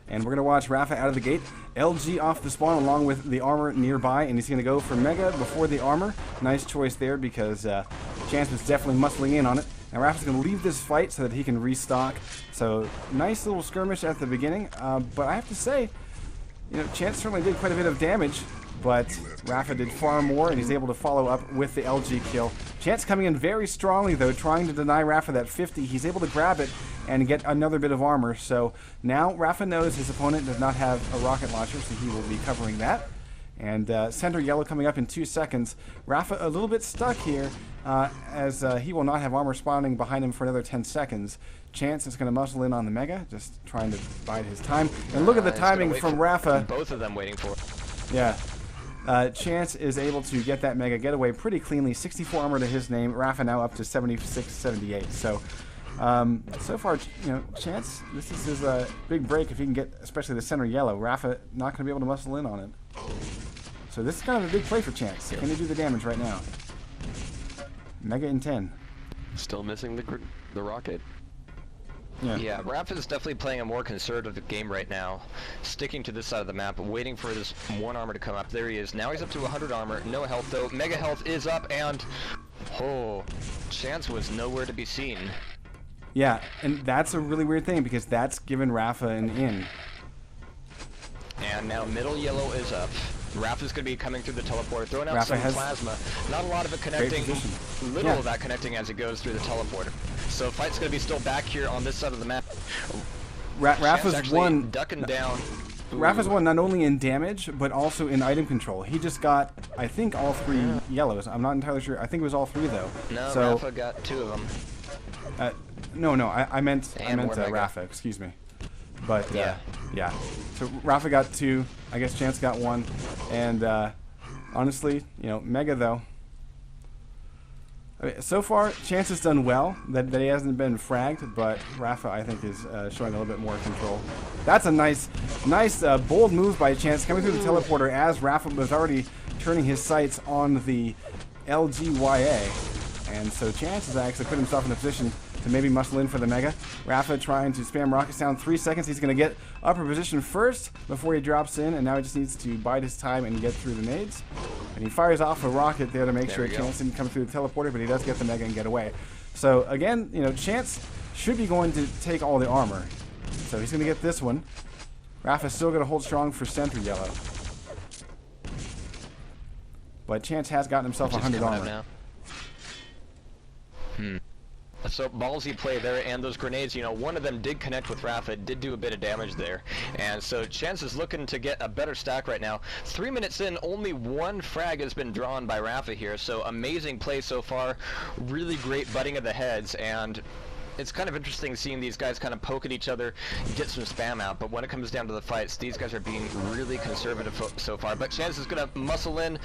And we're going to watch Rapha out of the gate. LG off the spawn along with the armor nearby, and he's going to go for Mega before the armor. Nice choice there because Chance was definitely muscling in on it. And Rapha's going to leave this fight so that he can restock. So nice little skirmish at the beginning. But I have to say, you know, Chance certainly did quite a bit of damage, but Rapha did far more, and he's able to follow up with the LG kill. Chance coming in very strongly, though, trying to deny Rapha that 50. He's able to grab it and get another bit of armor. So now Rapha knows his opponent does not have a rocket launcher, so he will be covering that. And center yellow coming up in 2 seconds. Rapha a little bit stuck here, as he will not have armor spawning behind him for another 10 seconds. Chance is going to muscle in on the Mega, just trying to bide his time. And look at the timing from Rapha. Both of them waiting for. Yeah. Chance is able to get that Mega getaway pretty cleanly. 64 armor to his name. Rapha now up to 76, 78. So, so far, you know, Chance, this is his big break if he can get, especially the center yellow. Rapha not going to be able to muscle in on it. So this is kind of a big play for Chance. Can he do the damage right now? Mega in 10. Still missing the rocket. Yeah, Rapha is definitely playing a more conservative game right now, sticking to this side of the map, waiting for this 1 armor to come up. There he is. Now he's up to 100 armor, no health though. Mega health is up, and Chance was nowhere to be seen. Yeah, and that's a really weird thing because that's given Rapha an in. And now middle yellow is up. Rapha's going to be coming through the teleporter, throwing out some plasma. Not a lot of it connecting, little of that connecting as it goes through the teleporter. So fight's going to be still back here on this side of the map. Rapha's won. Ducking down. Rapha's won not only in damage, but also in item control. He just got, I think, all 3 yellows. I'm not entirely sure. I think it was all 3, though. No, so, Rapha got 2 of them. No, I meant Rapha, excuse me. But, yeah. So Rapha got 2. I guess Chance got 1. And, honestly, you know, Mega, though. I mean, so far, Chance has done well. That he hasn't been fragged, but Rapha, I think, is showing a little bit more control. That's a nice, bold move by Chance coming through the teleporter as Rapha was already turning his sights on the LGYA. And so Chance has actually put himself in a position to maybe muscle in for the Mega. Rapha trying to spam rockets down 3 seconds. He's going to get upper position first before he drops in, and now he just needs to bide his time and get through the nades. And he fires off a rocket there to make sure Chance didn't come through the teleporter, but he does get the Mega and get away. So again, you know, Chance should be going to take all the armor. So he's going to get this one. Rapha's still going to hold strong for center yellow. But Chance has gotten himself 100 armor. So ballsy play there, and those grenades, you know, one of them did connect with Rapha, did do a bit of damage there. And so Chance is looking to get a better stack right now. 3 minutes in, only 1 frag has been drawn by Rapha here, so amazing play so far. Really great butting of the heads, and it's kind of interesting seeing these guys kind of poke at each other, get some spam out, but when it comes down to the fights, these guys are being really conservative so far. But Chance is going to muscle in,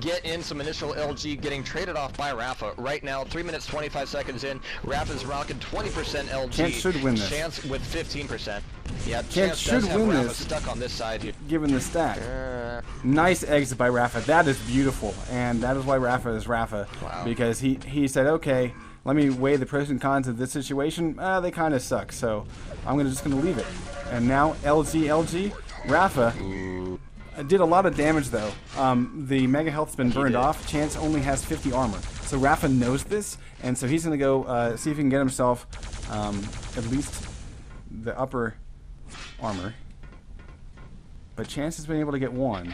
get in some initial LG, getting traded off by Rapha. Right now, 3 minutes, 25 seconds in, Rapha's rocking 20% LG. Chance should win this. Chance with 15%. Yeah, Chance should win Rapha this. Stuck on this side here. Given the stack. Nice exit by Rapha. That is beautiful, and that is why Rapha is Rapha. Wow. Because he said, okay, let me weigh the pros and cons of this situation. They kind of suck, so I'm just gonna leave it. And now LG, Rapha did a lot of damage though. The Mega Health's been burned off. Chance only has 50 armor, so Rapha knows this, and so he's gonna go see if he can get himself at least the upper armor. But Chance has been able to get 1,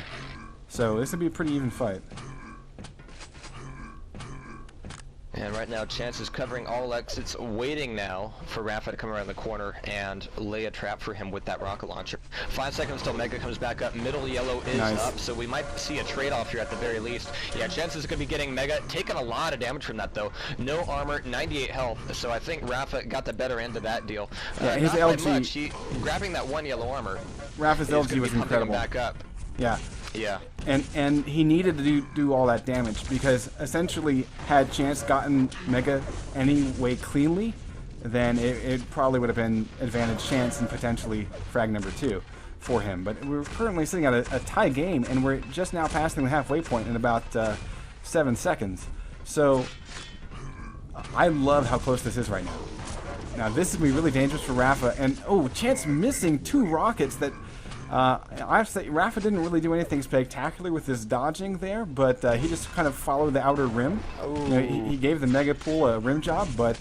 so this would be a pretty even fight. And right now, Chance is covering all exits, waiting now for Rapha to come around the corner and lay a trap for him with that rocket launcher. 5 seconds till Mega comes back up. Middle yellow is up, so we might see a trade-off here at the very least. Yeah, Chance is going to be getting Mega, taking a lot of damage from that though. No armor, 98 health, so I think Rapha got the better end of that deal. Yeah, his LG... Much. Grabbing that 1 yellow armor. Rapha's LG was incredible. Back up. Yeah. Yeah. And he needed to do all that damage because essentially had Chance gotten Mega anyway cleanly, then it probably would have been advantage Chance and potentially frag number 2 for him. But we're currently sitting at a tie game, and we're just now passing the halfway point in about 7 seconds. So I love how close this is right now. Now this is going to be really dangerous for Rapha. And, oh, Chance missing 2 rockets that... I have to say, Rapha didn't really do anything spectacular with his dodging there, but he just kind of followed the outer rim. You know, he gave the Mega Pool a rim job, but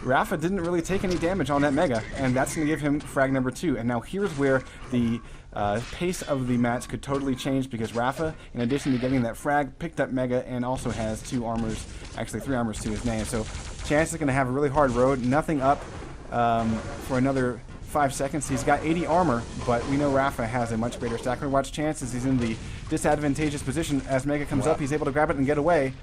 Rapha didn't really take any damage on that Mega, and that's going to give him frag number 2. And now here's where the pace of the match could totally change, because Rapha, in addition to getting that frag, picked up Mega and also has 2 armors, actually 3 armors to his name. So Chance is going to have a really hard road, nothing up for another 5 seconds. He's got 80 armor, but we know Rapha has a much greater stack. We're going to watch Chance as he's in the disadvantageous position. As Mega comes up, he's able to grab it and get away.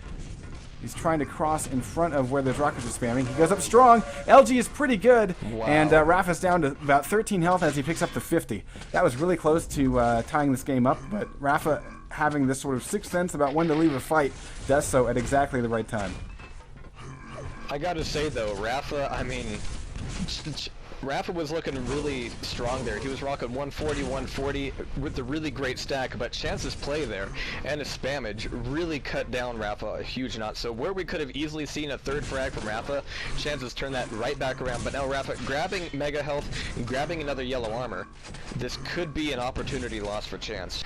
He's trying to cross in front of where those rockets are spamming. He goes up strong. LG is pretty good. And Rapha's down to about 13 health as he picks up to 50. That was really close to tying this game up, but Rapha, having this sort of sixth sense about when to leave a fight, does so at exactly the right time. I gotta say though, Rapha, I mean, Rapha was looking really strong there. He was rocking 140, 140 with a really great stack, but Chance's play there and his spammage really cut down Rapha a huge notch. So where we could have easily seen a 3rd frag from Rapha, Chance has turned that right back around. But now Rapha grabbing Mega Health and grabbing another yellow armor. This could be an opportunity lost for Chance.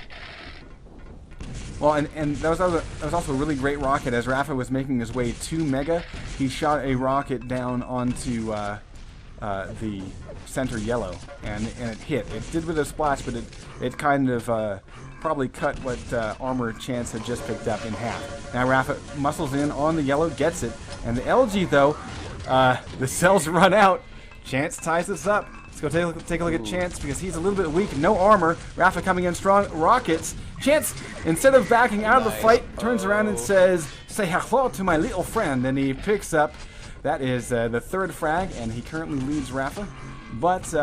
Well, and that was also a really great rocket. As Rapha was making his way to Mega, he shot a rocket down onto the center yellow, and it hit. It did with a splash, but it kind of probably cut what armor Chance had just picked up in half. Now Rapha muscles in on the yellow, gets it, and the LG though, the cells run out. Chance ties this up. Let's go take a look at Chance, because he's a little bit weak. No armor. Rapha coming in strong. Rockets. Chance, instead of backing out of the fight, turns around and says, "Say hello to my little friend," and he picks up. That is the 3rd frag, and he currently leads Rapha. But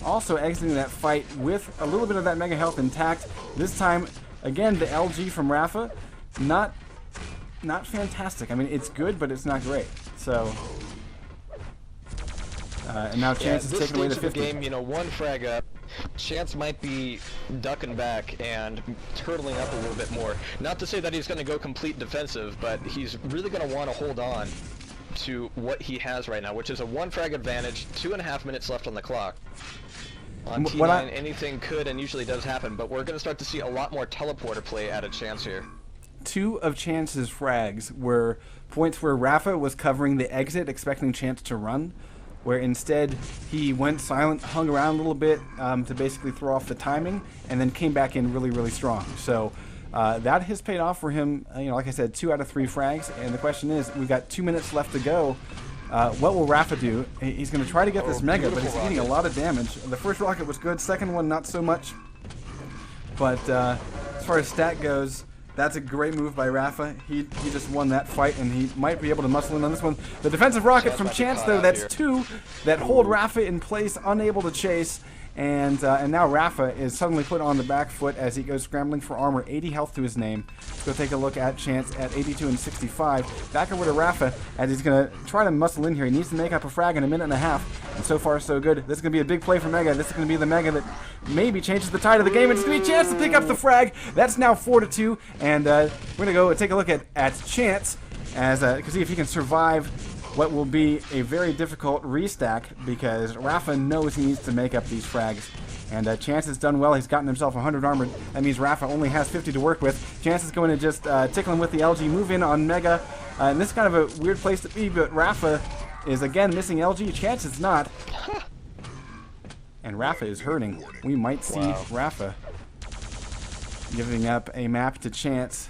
also exiting that fight with a little bit of that Mega Health intact. This time, again, the LG from Rapha, not fantastic. I mean, it's good, but it's not great. So, and now Chance is taking away the 50. Game, you know, 1 frag up. Chance might be ducking back and turtling up a little bit more. Not to say that he's going to go complete defensive, but he's really going to want to hold on to what he has right now, which is a 1 frag advantage, 2.5 minutes left on the clock. On T9, anything could and usually does happen, but we're going to start to see a lot more teleporter play out of Chance here. 2 of Chance's frags were points where Rapha was covering the exit, expecting Chance to run, where instead he went silent, hung around a little bit to basically throw off the timing, and then came back in really, really strong. So that has paid off for him. You know, like I said, 2 out of 3 frags, and the question is, we've got 2 minutes left to go. What will Rapha do? He's going to try to get this Mega, but he's eating a lot of damage. The first rocket was good, second one not so much. But as far as stat goes, that's a great move by Rapha. He just won that fight, and he might be able to muscle in on this one. The defensive rocket from Chance, though, that's 2 that hold Rapha in place, unable to chase. And now Rapha is suddenly put on the back foot as he goes scrambling for armor. 80 health to his name. Let's go take a look at Chance at 82 and 65. Back over to Rapha as he's going to try to muscle in here. He needs to make up a frag in a minute and a half. And so far, so good. This is going to be a big play for Mega. This is going to be the Mega that maybe changes the tide of the game. And it's going to be Chance to pick up the frag. That's now 4-2. And we're going to go take a look at Chance as to see if he can survive what will be a very difficult restack, because Rapha knows he needs to make up these frags. And Chance has done well. He's gotten himself 100 armor. That means Rapha only has 50 to work with. Chance is going to just tickle him with the LG, move in on Mega. And this is kind of a weird place to be, but Rapha is again missing LG. Chance is not. And Rapha is hurting. We might see Rapha giving up a map to Chance.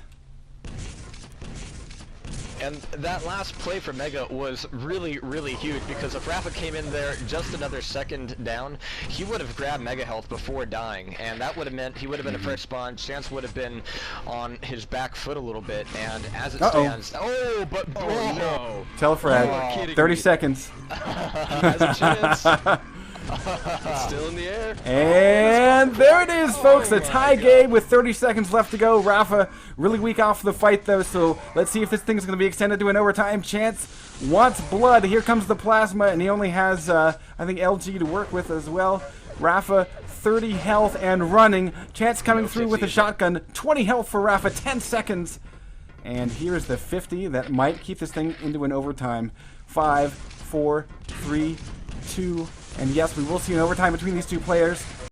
And that last play for Mega was really, really huge, because if Rapha came in there just another second down, he would have grabbed Mega Health before dying, and that would have meant he would have been a fresh spawn. Chance would have been on his back foot a little bit, and as it stands... no. Telefrag. 30 seconds. Has a chance. It's still in the air. And there it is, folks. A tie game with 30 seconds left to go. Rapha really weak off the fight, though, so let's see if this thing is going to be extended to an overtime. Chance wants blood. Here comes the plasma, and he only has, I think, LG to work with as well. Rapha, 30 health and running. Chance coming through with a shotgun. 20 health for Rapha, 10 seconds. And here's the 50 that might keep this thing into an overtime. 5, 4, 3, 2. And yes, we will see an overtime between these two players.